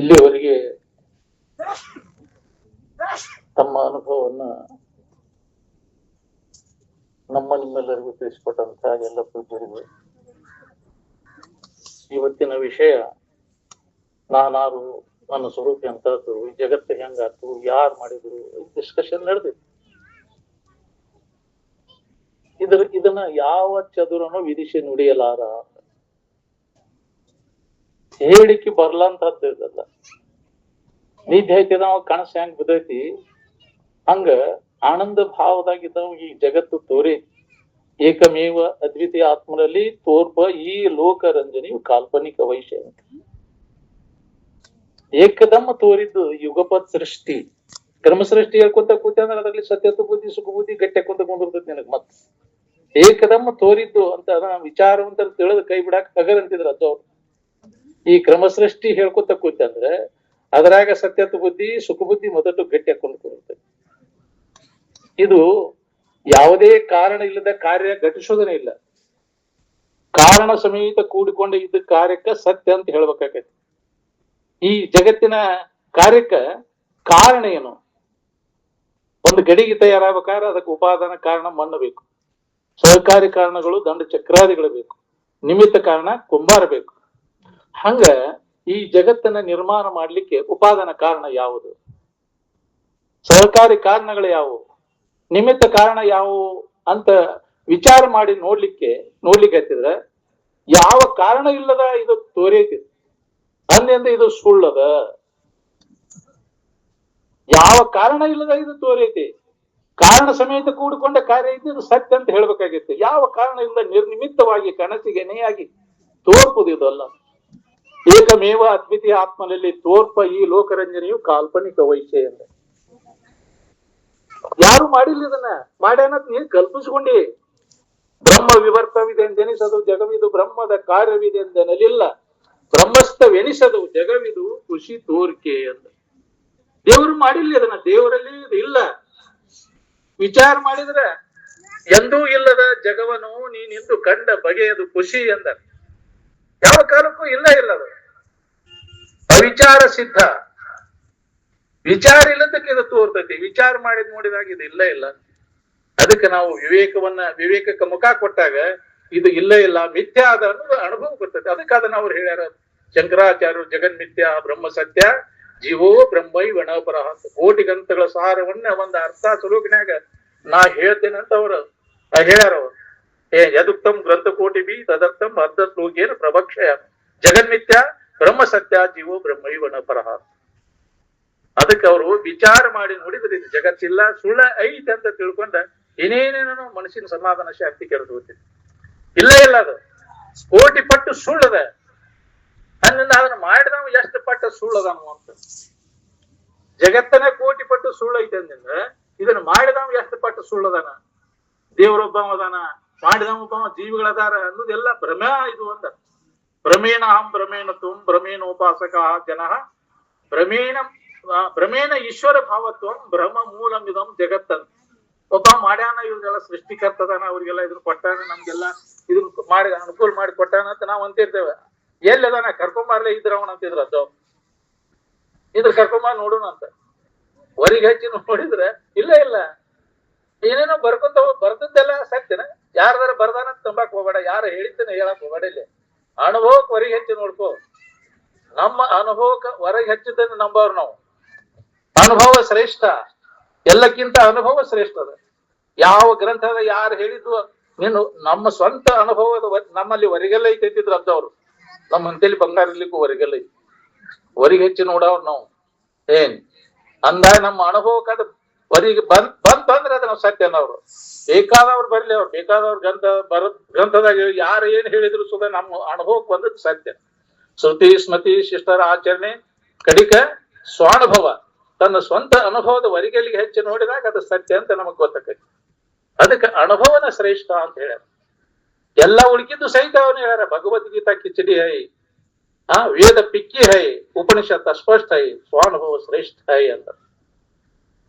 ಇಲ್ಲಿಯವರೆಗೆ ತಮ್ಮ ಅನುಭವವನ್ನ ನಿಮ್ಮೆಲ್ಲರಿಗೂ ತಿಳಿಸಿಕೊಟ್ಟಂತಹ ಎಲ್ಲ ಪೂಜ್ಯರಿಗೂ ಇವತ್ತಿನ ವಿಷಯ ನಾನಾರು ನನ್ನ ಸ್ವರೂಪ ಎಂತದ್ದು, ಈ ಜಗತ್ತು ಹೆಂಗಾತು, ಯಾರು ಮಾಡಿದ್ರು ಡಿಸ್ಕಷನ್ ನಡೆದಿತ್ತು. ಇದನ್ನ ಯಾವ ಚದುರನು ವಿಧಿಸಿ ನುಡಿಯಲಾರ, ಹೇಳಿಕೆ ಬರ್ಲಂತದ್ದು ಇದಲ್ಲ. ನಿದ್ದೆ ಐತಿದಾವ ಕನಸು ಹೆಂಗ್ ಬಿದ್ದೈತಿ ಹಂಗ ಆನಂದ ಭಾವದಾಗಿದ್ದಾವ ಈ ಜಗತ್ತು ತೋರಿ ಏಕಮೇವ ಅದ್ವಿತೀಯ ಆತ್ಮನಲ್ಲಿ ತೋರ್ಪ ಈ ಲೋಕರಂಜನೆಯು ಕಾಲ್ಪನಿಕ ವೈಷಯ ಅಂತ ಏಕದಮ್ಮ ತೋರಿದ್ದು ಯುಗಪತ್ ಸೃಷ್ಟಿ ಕ್ರಮ ಸೃಷ್ಟಿ ಹೇಳ್ಕೊತ ಕೂತ ಅಂದ್ರೆ ಅದರಲ್ಲಿ ಸತ್ಯತ್ವ ಬುದ್ಧಿ ಸುಖ ಬುದ್ಧಿ ಗಟ್ಟಿ ಹಾಕೊಂತ ಕುಂದಿರ್ತೈತಿ ನಿನಗ್ ಮತ್ ಏಕದಮ್ಮ ತೋರಿದ್ದು ಅಂತ ವಿಚಾರವಂತರ ತಿಳಿದು ಕೈ ಬಿಡಾಕ ಹಗರಂತಿದ್ರ ಅಜ್ಜವ್ರು. ಈ ಕ್ರಮ ಸೃಷ್ಟಿ ಹೇಳ್ಕೊತ ಕೂತಂದ್ರೆ ಅದರಾಗ ಸತ್ಯತ್ವ ಬುದ್ಧಿ ಸುಖ ಬುದ್ಧಿ ಮೊದಲು ಗಟ್ಟಿ ಹಾಕೊಂಡು ಕೂರ್ತೈತಿ. ಇದು ಯಾವುದೇ ಕಾರಣ ಇಲ್ಲದ ಕಾರ್ಯ ಘಟಿಸೋದನೇ ಇಲ್ಲ. ಕಾರಣ ಸಮೇತ ಕೂಡಿಕೊಂಡ ಇದ್ದ ಕಾರ್ಯಕ್ಕ ಸತ್ಯ ಅಂತ ಹೇಳ್ಬೇಕಾಗೈತಿ. ಈ ಜಗತ್ತಿನ ಕಾರ್ಯಕ್ಕ ಕಾರಣ ಏನು? ಒಂದು ಗಡಿಗೆ ತಯಾರಾಗಬೇಕಾದ್ರೆ ಅದಕ್ಕೆ ಉಪಾದಾನ ಕಾರಣ ಮಣ್ಣು ಬೇಕು, ಸಹಕಾರಿ ಕಾರಣಗಳು ದಂಡ ಚಕ್ರಾದಿಗಳು ಬೇಕು, ನಿಮಿತ್ತ ಕಾರಣ ಕುಂಬಾರ ಬೇಕು. ಹಂಗ ಈ ಜಗತ್ತನ್ನ ನಿರ್ಮಾಣ ಮಾಡ್ಲಿಕ್ಕೆ ಉಪಾದಾನ ಕಾರಣ ಯಾವುದು, ಸಹಕಾರಿ ಕಾರಣಗಳು ಯಾವುವು, ನಿಮಿತ್ತ ಕಾರಣ ಯಾವುವು ಅಂತ ವಿಚಾರ ಮಾಡಿ ನೋಡ್ಲಿಕ್ಕೆ ಹತ್ತಿದ್ರೆ ಯಾವ ಕಾರಣ ಇಲ್ಲದ ಇದು ತೋರೈತಿ ಅಂದಿಂದ ಇದು ಸುಳ್ಳದ. ಯಾವ ಕಾರಣ ಇಲ್ಲದ ಇದು ತೋರೈತಿ, ಕಾರಣ ಸಮೇತ ಕೂಡಿಕೊಂಡ ಕಾರ್ಯ ಐತಿ, ಇದು ಸತ್ಯ ಅಂತ ಹೇಳ್ಬೇಕಾಗಿತ್ತು. ಯಾವ ಕಾರಣ ಇಲ್ಲ ನಿರ್ನಿಮಿತ್ತವಾಗಿ ಕನಸಿಗೆ ನೆಯಾಗಿ ತೋರ್ಪುದು ಇದಲ್ಲ. ಏಕಮೇವ ಅದ್ವಿತೀಯ ಆತ್ಮನಲ್ಲಿ ತೋರ್ಪ ಈ ಲೋಕರಂಜನೆಯು ಕಾಲ್ಪನಿಕ ವೈಷಯ ಅಂದ. ಯಾರು ಮಾಡಿಲ್ಲ ಇದನ್ನ, ಮಾಡ್ಯಾನ ನೀನ್ ಕಲ್ಪಿಸ್ಕೊಂಡಿ. ಬ್ರಹ್ಮ ವಿವರ್ತವಿದೆ ಎಂದೆನಿಸದು ಜಗವಿದು, ಬ್ರಹ್ಮದ ಕಾರ್ಯವಿದೆ ಎಂದೆನಲಿಲ್ಲ, ಬ್ರಹ್ಮಸ್ಥವೆನಿಸದು ಜಗವಿದು ಖುಷಿ ತೋರಿಕೆ ಅಂದ. ದೇವರು ಮಾಡಿಲ್ಲ ಇದನ್ನ, ದೇವರಲ್ಲಿ ಇದು ಇಲ್ಲ. ವಿಚಾರ ಮಾಡಿದ್ರೆ ಎಂದೂ ಇಲ್ಲದ ಜಗವನು ನೀನಿಂದು ಕಂಡ ಬಗೆಯದು ಖುಷಿ ಎಂದ. ಯಾವ ಕಾಲಕ್ಕೂ ಇಲ್ಲ ಅದು ಅವಿಚಾರ ಸಿದ್ಧ. ವಿಚಾರ ಇಲ್ಲದಕ್ಕೆ ಇದು ತೋರ್ತೈತಿ, ವಿಚಾರ ಮಾಡಿದ್ ನೋಡಿದಾಗ ಇದು ಇಲ್ಲ. ಅದಕ್ಕೆ ನಾವು ವಿವೇಕಕ್ಕೆ ಮುಖ ಕೊಟ್ಟಾಗ ಇದು ಇಲ್ಲ ಮಿಥ್ಯಾ ಅದ ಅನ್ನೋದು ಅನುಭವ ಬರ್ತೈತಿ. ಅದಕ್ಕೆ ಅದನ್ನ ಅವ್ರು ಹೇಳ್ಯಾರ ಶಂಕರಾಚಾರ್ಯರು, ಜಗನ್ಮಿಥ್ಯಾ ಬ್ರಹ್ಮ ಸತ್ಯ ಜೀವೋ ಬ್ರಹ್ಮೈವ ನಪರಃ ಅಂತ. ಕೋಟಿ ಗ್ರಂಥಗಳ ಸಾರವನ್ನ ಒಂದು ಅರ್ಥ ಸುಲೋಕನ್ಯಾಗ ನಾ ಹೇಳ್ತೇನೆ ಅಂತ ಅವ್ರು ಹೇಳ್ಯಾರ. ಅವ್ರು ಯದುಕ್ತಂ ಗ್ರಂಥ ಕೋಟಿ ಬಿ ತದರ್ಥಂ ಅರ್ಧ ಶ್ಲೋಕೇನ ಪ್ರಭಕ್ಷಯ ಜಗನ್ಮಿಥ್ಯಾ ಬ್ರಹ್ಮ ಸತ್ಯ ಜೀವೋ ಬ್ರಹ್ಮೈವ ನಪರಃ. ಅದಕ್ಕೆ ಅವರು ವಿಚಾರ ಮಾಡಿ ನೋಡಿದ್ರೆ ಇದು ಜಗತ್ತಿಲ್ಲ, ಸುಳ್ಳ ಐತೆ ಅಂತ ತಿಳ್ಕೊಂಡ ಏನೇನೇನೋ ಮನಸ್ಸಿನ ಸಮಾಧಾನ ಶಾಂತಿ ಕೆರೆದು ಹೋಗ್ತಿದೆ. ಇಲ್ಲ ಅದು ಕೋಟಿ ಪಟ್ಟು ಸುಳ್ಳದ. ಹಂಗಂದ ಅದನ್ನ ಮಾಡಿದವ ಎಷ್ಟು ಪಟ್ಟ ಸುಳ್ಳದನು ಅಂತ. ಜಗತ್ತನ ಕೋಟಿ ಪಟ್ಟು ಸುಳ್ಳು ಐತೆ ಅಂದಿಂದ ಇದನ್ನ ಮಾಡಿದವ ಎಷ್ಟು ಪಟ್ಟು ಸುಳ್ಳದಾನ. ದೇವರೊಬ್ಬವದಾನ, ಮಾಡಿದವ ಜೀವಿಗಳದಾರ ಅನ್ನೋದೆಲ್ಲ ಭ್ರಮ ಇದು ಅಂತ. ಭ್ರಮೇಣ ಅಹಂ ಭ್ರಮೇಣ ತುಂ ಭ್ರಮೇಣೋಪಾಸಕ ಜನಃ ಭ್ರಮೇಣ ಈಶ್ವರ ಭಾವತ್ವಂ ಭ್ರಮ ಮೂಲಂ ಇದಂ ಜಗತ್ತನ್. ಒಬ್ಬ ಮಾಡ್ಯಾನ, ಇವ್ರಿಗೆಲ್ಲ ಸೃಷ್ಟಿಕರ್ತದಾನ, ಅವ್ರಿಗೆಲ್ಲ ಇದನ್ನ ಕೊಟ್ಟಾನ, ನಮ್ಗೆಲ್ಲ ಇದನ್ನ ಮಾಡಿ ಅನುಕೂಲ ಮಾಡಿ ಕೊಟ್ಟಾನ ಅಂತ ನಾವ್ ಅಂತಿರ್ತೇವೆ. ಎಲ್ಲದಾನ ಕರ್ಕೊಂಬರ್ಲೇ ಇದ್ರವನ್ ಅಂತಿದ್ರ ಅಜ್ಜವ್. ಇದ್ರ ಕರ್ಕೊಂಬ ನೋಡೋಣ ಅಂತ ಹೊರಗೆ ಹಚ್ಚಿ ನೋಡಿದ್ರೆ ಇಲ್ಲ ಏನೇನೋ ಬರ್ದದ್ದೆಲ್ಲ ಸತ್ಯನ. ಯಾರದಾರ ಬರ್ದಾನ ತಂಬಾಕ್ ಹೋಗ್ಬೇಡ, ಯಾರು ಹೇಳಿದ್ದೇನೆ ಹೇಳಕ್ ಹೋಗ್ಬೇಡ. ಇಲ್ಲಿ ಅನುಭವಕ್ಕೆ ಹೊರಗೆ ಹೆಚ್ಚಿ ನೋಡ್ಕೋ. ನಮ್ಮ ಅನುಭವಕ್ಕೆ ಹೊರಗೆ ಹೆಚ್ಚಿದ್ದನ್ನು ನಂಬವ್ರು ನಾವು. ಅನುಭವ ಶ್ರೇಷ್ಠ, ಎಲ್ಲಕ್ಕಿಂತ ಅನುಭವ ಶ್ರೇಷ್ಠ ಅದ. ಯಾವ ಗ್ರಂಥದ ಯಾರು ಹೇಳಿದ್ವು ನೀನು ನಮ್ಮ ಸ್ವಂತ ಅನುಭವದ ನಮ್ಮಲ್ಲಿ ಹೊರಗೆಲ್ಲ ಐತಿದ್ರು ಅಂತವ್ರು. ನಮ್ಮ ಅಂತೇಳಿ ಬಂಗಾರ ಇರ್ಲಿಕ್ಕೂ ಹೊರಗೆಲ್ಲ ಐತಿ. ಹೊರಗೆ ಹೆಚ್ಚಿ ನೋಡವ್ರು ನಾವು. ಏನ್ ಅಂದಾಗ ನಮ್ಮ ಅನುಭವಕ್ಕೆ ಹೊರಗೆ ಬಂತಂದ್ರೆ ಅದ ನಾವು ಸತ್ಯ ಅನ್ನೋರು. ಬೇಕಾದವ್ರು ಬರ್ಲಿ, ಅವ್ರು ಬೇಕಾದವ್ರ ಗ್ರಂಥದಾಗ ಯಾರು ಏನ್ ಹೇಳಿದ್ರು ಸುಧಾ ನಮ್ಮ ಅನುಭವಕ್ಕೆ ಬಂದದ್ದು ಸತ್ಯ. ಶ್ರುತಿ ಸ್ಮೃತಿ ಶಿಷ್ಟರ ಆಚರಣೆ ಕಡಿಕ ಸ್ವಾನುಭವ, ತನ್ನ ಸ್ವಂತ ಅನುಭವದ ಹೊರಗೆಲ್ಲಿಗೆ ಹೆಚ್ಚು ನೋಡಿದಾಗ ಅದು ಸತ್ಯ ಅಂತ ನಮಗ್ ಗೊತ್ತಾಕೈತಿ. ಅದಕ್ಕೆ ಅನುಭವನ ಶ್ರೇಷ್ಠ ಅಂತ ಹೇಳ್ಯಾರ. ಎಲ್ಲ ಉಳ್ಕಿದ್ದು ಸಹಿತ ಅವನು ಹೇಳ್ಯಾರ. ಭಗವದ್ಗೀತಾ ಕಿಚಡಿ ಹೈ, ವೇದ ಪಿಕ್ಕಿ ಹೈ, ಉಪನಿಷತ್ ಅಸ್ಪಷ್ಟ ಹೈ, ಸ್ವಾನುಭವ ಶ್ರೇಷ್ಠ ಹೈ ಅಂತ.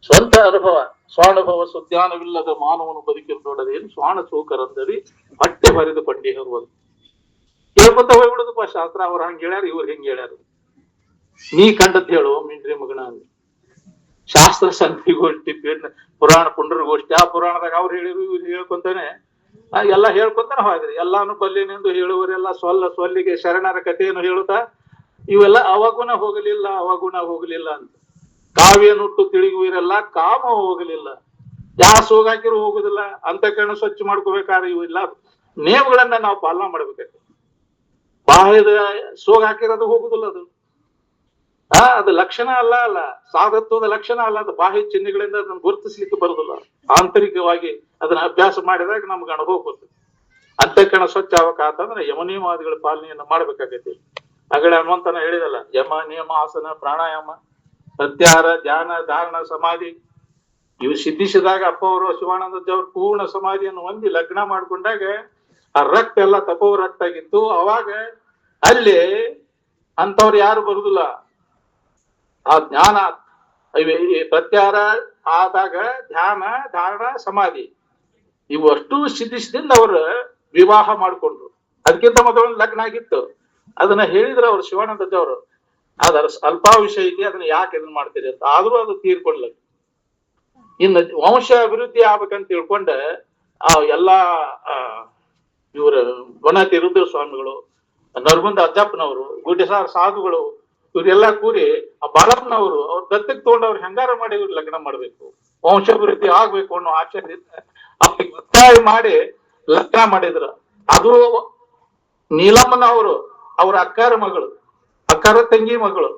ಸ್ವಂತ ಅನುಭವ, ಸ್ವಾನುಭವ ಸುಜ್ಞಾನವಿಲ್ಲದ ಮಾನವನು ಬದುಕಿರೋದೇನು ಸ್ವಾನ ಸೂಕರಂದರಿ ಹೊಟ್ಟೆ ಬರೆದು ಕೊಂಡಿ ಹೋಗುವುದು. ಹೇಳ್ಕೊತ ಹೋಗ್ಬಿಡುದಪ್ಪ ಶಾಸ್ತ್ರ. ಅವ್ರು ಹಂಗ ಹೇಳ್ಯಾರ, ಇವ್ರು ಹಿಂಗ ಹೇಳ್ಯಾರ. ನೀ ಕಂಡದ್ ಹೇಳು ಮಿಂಡ್ರಿ ಮಗನ ಅಂದ. ಶಾಸ್ತ್ರ ಸಂಧಿಗೋಷ್ಠಿ ಪುರಾಣ ಪುಂಡರಗೋಷ್ಠಿ, ಆ ಪುರಾಣದಾಗ ಅವ್ರು ಹೇಳಿರು ಇವ್ರು ಹೇಳ್ಕೊಂತಾನೆ ಎಲ್ಲಾ ಹೇಳ್ಕೊಂತಾನೆ ಹೋದ್ರಿ. ಎಲ್ಲಾನು ಬಲ್ಲಿನೆಂದು ಹೇಳುವರೆಲ್ಲ ಸೊಲ್ಲಿಗೆ ಶರಣರ ಕಥೆಯನ್ನು ಹೇಳುತ್ತಾ ಇವೆಲ್ಲ ಅವಾಗುಣ ಹೋಗಲಿಲ್ಲ ಅಂತ. ಕಾವ್ಯನುಟ್ಟು ತಿಳಿಗುವಿರೆಲ್ಲ ಕಾಮ ಹೋಗಲಿಲ್ಲ, ಯಾವ ಸೋಗಾಕಿರು ಹೋಗುದಿಲ್ಲ. ಅಂತಃಕರಣ ಸ್ವಚ್ಛ ಮಾಡ್ಕೋಬೇಕಾದ್ರೆ ಇವೆಲ್ಲ ನೇಮಗಳನ್ನ ನಾವು ಪಾಲನೆ ಮಾಡ್ಬೇಕಾಗ್ತದೆ. ಬಾಹ್ಯದ ಸೋಗ ಹಾಕಿರೋದು ಹೋಗುದಿಲ್ಲ, ಅದು ಲಕ್ಷಣ ಅಲ್ಲ ಸಾಧತ್ವದ ಲಕ್ಷಣ ಅಲ್ಲ. ಅದು ಬಾಹ್ಯ ಚಿಹ್ನೆಗಳಿಂದ ಅದನ್ನ ಗುರುತಿಸ್ಲಿಕ್ಕೆ ಬರುದಿಲ್ಲ. ಆಂತರಿಕವಾಗಿ ಅದನ್ನ ಅಭ್ಯಾಸ ಮಾಡಿದಾಗ ನಮ್ಗೆ ಅನುಭವ ಬರ್ತದೆ. ಅಂತಃಕರಣ ಸ್ವಚ್ಛ ಆಗ್ಬೇಕಂತಂದ್ರೆ ಯಮ ನಿಯಮಾದಿಗಳ ಪಾಲನೆಯನ್ನ ಮಾಡ್ಬೇಕಾಗೈತಿ. ಆಗಲೇ ಹನುಮಂತನ ಹೇಳಿದಲ್ಲ, ಯಮ ನಿಯಮ ಆಸನ ಪ್ರಾಣಾಯಾಮ ಪ್ರತ್ಯಾಹಾರ ಧ್ಯಾನ ಧಾರಣ ಸಮಾಧಿ ಇವು ಸಿದ್ಧಿಸಿದಾಗ ಅಪ್ಪ ಅವರು ಶಿವಾನಂದಜ್ಜವ್ರು ಪೂರ್ಣ ಸಮಾಧಿಯನ್ನು ಹೊಂದಿ ಲಗ್ನ ಮಾಡ್ಕೊಂಡಾಗ ಆ ರಕ್ತ ಎಲ್ಲ ತಪೋ ರಕ್ತ ಆಗಿತ್ತು. ಅವಾಗ ಅಲ್ಲಿ ಅಂತವ್ರು ಯಾರು ಬರುದಿಲ್ಲ. ಆ ಜ್ಞಾನ ಪ್ರತ್ಯಾಹಾರ ಆದಾಗ ಧ್ಯಾನ ಧಾರಣ ಸಮಾಧಿ ಇವು ಅಷ್ಟು ಸಿದ್ಧಿಸಿದಿಂದ ಅವರು ವಿವಾಹ ಮಾಡ್ಕೊಂಡ್ರು. ಅದಕ್ಕಿಂತ ಮೊದಲು ಲಗ್ನ ಆಗಿತ್ತು. ಅದನ್ನ ಹೇಳಿದ್ರು ಅವ್ರು ಶಿವಾನಂದಜ್ಜವರು. ಅದರ ಅಲ್ಪಾವಿಷಯ ಇದೆ, ಅದನ್ನ ಯಾಕೆ ಇದನ್ನ ಮಾಡ್ತೀರಿ ಅಂತ. ಆದ್ರೂ ಅದು ತೀರ್ಕೊಳ್ಳ. ಇನ್ನು ವಂಶ ಅಭಿವೃದ್ಧಿ ಆಗ್ಬೇಕಂತ ತಿಳ್ಕೊಂಡ ಎಲ್ಲಾ ಇವ್ರ ವನತಿ ರುದ್ರ ಸ್ವಾಮಿಗಳು, ನರ್ಗುಂದ ಅಜ್ಜಪ್ಪನವರು, ಗುಡ್ಡಸಾರ ಸಾಧುಗಳು ಇವರೆಲ್ಲಾ ಕೂಡಿ ಆ ಬಾಳಪ್ಪನವರು ಅವ್ರ ದತ್ತಕ್ಕೆ ತಗೊಂಡು ಅವ್ರು ಹೆಂಗಾರ ಮಾಡಿ ಇವ್ರು ಲಗ್ನ ಮಾಡ್ಬೇಕು, ವಂಶಾಭಿವೃದ್ಧಿ ಆಗ್ಬೇಕು ಅನ್ನೋ ಆಶಯದಿಂದ ಅವ್ರಿಗೆ ಒತ್ತಾಯ ಮಾಡಿ ಲಗ್ನ ಮಾಡಿದ್ರು. ಅದು ನೀಲಮ್ಮನ ಅವ್ರ ಅಕ್ಕಾರ ಮಗಳು, ಅಕ್ಕಾರ ತಂಗಿ ಮಗಳು.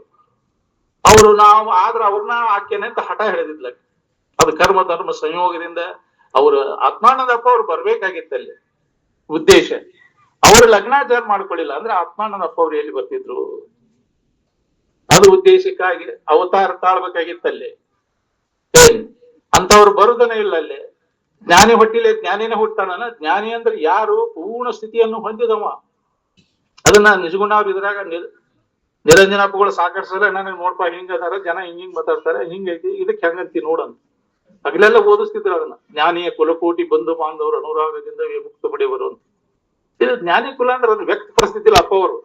ಅವರು ನಾವು ಆದ್ರ ಅವ್ರನ್ನ ಆಕೆನೆ ಅಂತ ಹಠ ಹಿಡಿದಿದ್ಲ. ಅದು ಕರ್ಮ ಧರ್ಮ ಸಂಯೋಗದಿಂದ ಅವ್ರ ಆತ್ಮಾನಂದಪ್ಪ ಅವ್ರು ಬರ್ಬೇಕಾಗಿತ್ತಲ್ಲಿ ಉದ್ದೇಶ. ಅವ್ರು ಲಗ್ನಾಚಾರ ಮಾಡ್ಕೊಳ್ಳಿಲ್ಲ ಅಂದ್ರೆ ಆತ್ಮಾನಂದಪ್ಪ ಅವ್ರು ಎಲ್ಲಿ ಬರ್ತಿದ್ರು? ಅದು ಉದ್ದೇಶಕ್ಕಾಗಿ ಅವತಾರ ತಾಳ್ಬೇಕಾಗಿತ್ತಲ್ಲಿ. ಅಂತವ್ರು ಬರುದನೇ ಇಲ್ಲ ಅಲ್ಲಿ. ಜ್ಞಾನಿ ಹೊಟ್ಟಿಲೆ ಜ್ಞಾನಿನೇ ಹುಟ್ಟಾನ. ಜ್ಞಾನಿ ಅಂದ್ರೆ ಯಾರು? ಪೂರ್ಣ ಸ್ಥಿತಿಯನ್ನು ಹೊಂದಿದವ. ಅದನ್ನ ನಿಜಗುಣ ಅವ್ರು ಇದ್ರಾಗ ನಿರಂಜನಪ್ಪಗಳು ಸಾಕಷ್ಟು ಸಲ ನನಗೆ ನೋಡ್ಪ ಹಿಂಗದಾರ, ಜನ ಹಿಂಗ್ ಮಾತಾಡ್ತಾರೆ, ಹಿಂಗೈತಿ, ಇದಕ್ಕೆ ಹೆಂಗಂತಿ ನೋಡಂತ ಹಗಲೆಲ್ಲ ಓದಿಸ್ತಿದ್ರು ಅದನ್ನ. ಜ್ಞಾನಿಯ ಕುಲಕೋಟಿ ಬಂಧು ಬಾಂಧವರು ಅನುರಾಗದಿಂದ ಮುಕ್ತ ಪಡೆಯವರು ಅಂತ. ಇದು ಜ್ಞಾನಿ ಕುಲ ಅಂದ್ರೆ ಅದನ್ನ ವ್ಯಕ್ತಪಡಿಸ್ತಿದ್ದಿಲ್ಲ ಅಪ್ಪ ಅವರು.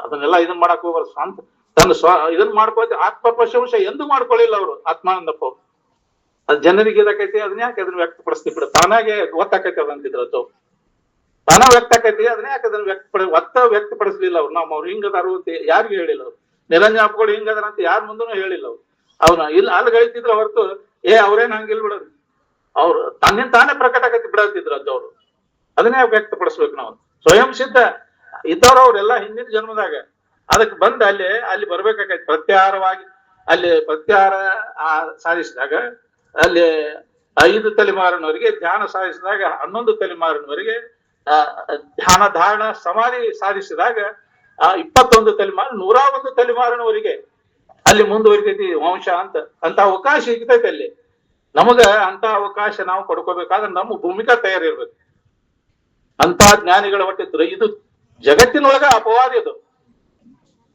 ಅದನ್ನೆಲ್ಲ ಇದನ್ ಮಾಡಕ್ ಹೋಗ್ಬಾರ್ದು. ಸ್ವಂತ ತನ್ನ ಇದನ್ ಮಾಡ್ಕೋತಿ ಆತ್ಮ ಪ್ರಶಂಸೆ ಎಂದು ಮಾಡ್ಕೊಳ್ಳಿಲ್ಲ ಅವರು ಆತ್ಮಾನಂದಪ್ಪ ಅವ್ರು. ಅದ್ ಜನರಿಗೆ ಇದಕ್ಕೈತಿ, ಅದನ್ನ ಯಾಕೆ ಅದನ್ನ ವ್ಯಕ್ತಪಡಿಸ್ತಿ ಬಿಡ, ತಾನಾಗೆ ಗೊತ್ತಾಕೈತಿ ಅದಂತಿದ್ರು ಅದು. ತಾನ ವ್ಯಕ್ತ ಆಕೈತಿ, ಅದನ್ನ ಯಾಕೆ ಅದನ್ನ ವ್ಯಕ್ತಪಡಿಸ್ಲಿಲ್ಲ ಅವ್ರು. ಅವ್ರು ಹಿಂಗದಾರು ಅಂತ ಯಾರಿಗೂ ಹೇಳಿಲ್ಲ ಅವ್ರು. ನಿರಂಜನ ಅಪ್ಪಗಳು ಹಿಂಗದಾರ ಅಂತ ಯಾರ ಮುಂದೂ ಹೇಳಿಲ್ಲ ಅವ್ರು. ಅವ್ನ ಇಲ್ಲಿ ಅಲ್ಲಿ ಹೇಳ್ತಿದ್ರು ಹೊರತು ಅವ್ರೇನ್ ಹಂಗಿಲ್ ಬಿಡೋದು. ಅವ್ರು ತನ್ನಿಂದ ತಾನೇ ಪ್ರಕಟ ಆಗತಿ ಬಿಡತ್ತಿದ್ರು ಅಜ್ಜವ್ರು. ಅದನ್ನೇ ವ್ಯಕ್ತಪಡಿಸ್ಬೇಕು ನಾವು. ಸ್ವಯಂ ಸಿದ್ಧ ಇದ್ದವ್ರು ಅವ್ರೆಲ್ಲಾ ಹಿಂದಿನ ಜನ್ಮದಾಗ ಅದಕ್ಕೆ ಬಂದ ಅಲ್ಲಿ ಬರ್ಬೇಕಾಗೈತಿ. ಪ್ರತ್ಯಾಹಾರವಾಗಿ ಅಲ್ಲಿ ಪ್ರತ್ಯಾಹಾರ ಸಾಧಿಸಿದಾಗ ಅಲ್ಲಿ 5 ತಲೆಮಾರಿನವರೆಗೆ, ಧ್ಯಾನ ಸಾಧಿಸಿದಾಗ 11 ತಲೆಮಾರಿನವರೆಗೆ, ಧ್ಯಾನ ಧಾರಣ ಸಮಾಧಿ ಸಾಧಿಸಿದಾಗ 21 ತಲೆಮಾರು, 101 ತಲೆಮಾರಿನವರೆಗೆ ಅಲ್ಲಿ ಮುಂದುವರಿತೈತಿ ವಂಶ ಅಂತ ಅವಕಾಶ ಸಿಗ್ತೈತಿ ಅಲ್ಲಿ. ನಮಗ ಅಂತ ಅವಕಾಶ ನಾವು ಪಡ್ಕೋಬೇಕಾದ್ರೆ ನಮ್ಮ ಭೂಮಿಕಾ ತಯಾರಿರ್ಬೇಕು. ಅಂತ ಜ್ಞಾನಿಗಳ ಹೊಟ್ಟಿದ್ರು. ಇದು ಜಗತ್ತಿನೊಳಗ ಅಪವಾದ. ಇದು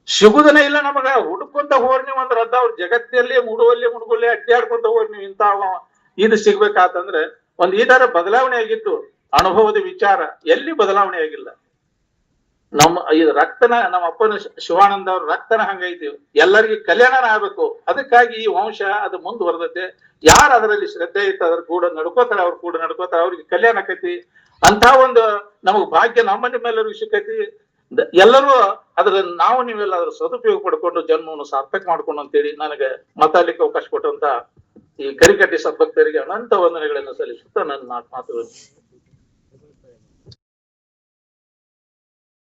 ಸಿಗುದನೇ ಇಲ್ಲ ನಮಗ. ಹುಡುಕೊಂತ ಹೋರ್ ನೀವು ಅಂದ್ರೆ ಅದ ಅವ್ರ ಜಗತ್ತಲ್ಲಿ ಮುಡುಗಲ್ಲಿ ಅಡ್ಡಾಡ್ಕೊಂತ ಹೋರ್ ನೀವು. ಇಂತ ಇದು ಸಿಗ್ಬೇಕಾತಂದ್ರೆ ಒಂದ್ ಈ ತರ ಬದಲಾವಣೆ ಆಗಿದ್ದು ಅನುಭವದ ವಿಚಾರ ಎಲ್ಲಿ ಬದಲಾವಣೆ ಆಗಿಲ್ಲ. ಇದು ರಕ್ತನ ನಮ್ಮ ಅಪ್ಪನ ಶಿವಾನಂದ ಅವ್ರ ರಕ್ತನ ಹಂಗೈತಿ. ಎಲ್ಲರಿಗೂ ಕಲ್ಯಾಣನ ಆಗ್ಬೇಕು. ಅದಕ್ಕಾಗಿ ಈ ವಂಶ ಅದು ಮುಂದುವರೆದತೆ. ಯಾರು ಅದರಲ್ಲಿ ಶ್ರದ್ಧೆ ಇತ್ತು ಅದ್ರ ಕೂಡ ನಡ್ಕೋತಾರೆ, ಅವ್ರು ಕೂಡ ನಡ್ಕೋತಾರೆ, ಅವ್ರಿಗೆ ಕಲ್ಯಾಣ ಆಕೈತಿ. ಅಂತ ಒಂದು ನಮಗ್ ಭಾಗ್ಯ ನಮ್ಮ ನಿಮ್ಮೆಲ್ಲರಿಗೂ ಸಿಕ್ಕೈತಿ. ಎಲ್ಲರೂ ನಾವು ನೀವೆಲ್ಲ ಅದ್ರ ಸದುಪಯೋಗ ಪಡ್ಕೊಂಡು ಜನ್ಮವನ್ನು ಸಾರ್ಥಕ ಮಾಡ್ಕೊಂಡು ಅಂತೇಳಿ ನನಗೆ ಮಾತಾಡ್ಲಿಕ್ಕೆ ಅವಕಾಶ ಕೊಟ್ಟಂತ ಈ ಕರಿಕಟ್ಟಿ ಸದ್ಭಕ್ತರಿಗೆ ಅನಂತ ವಂದನೆಗಳನ್ನು ಸಲ್ಲಿಸುತ್ತಾ ನನ್ನ ಮಾತುಗಳು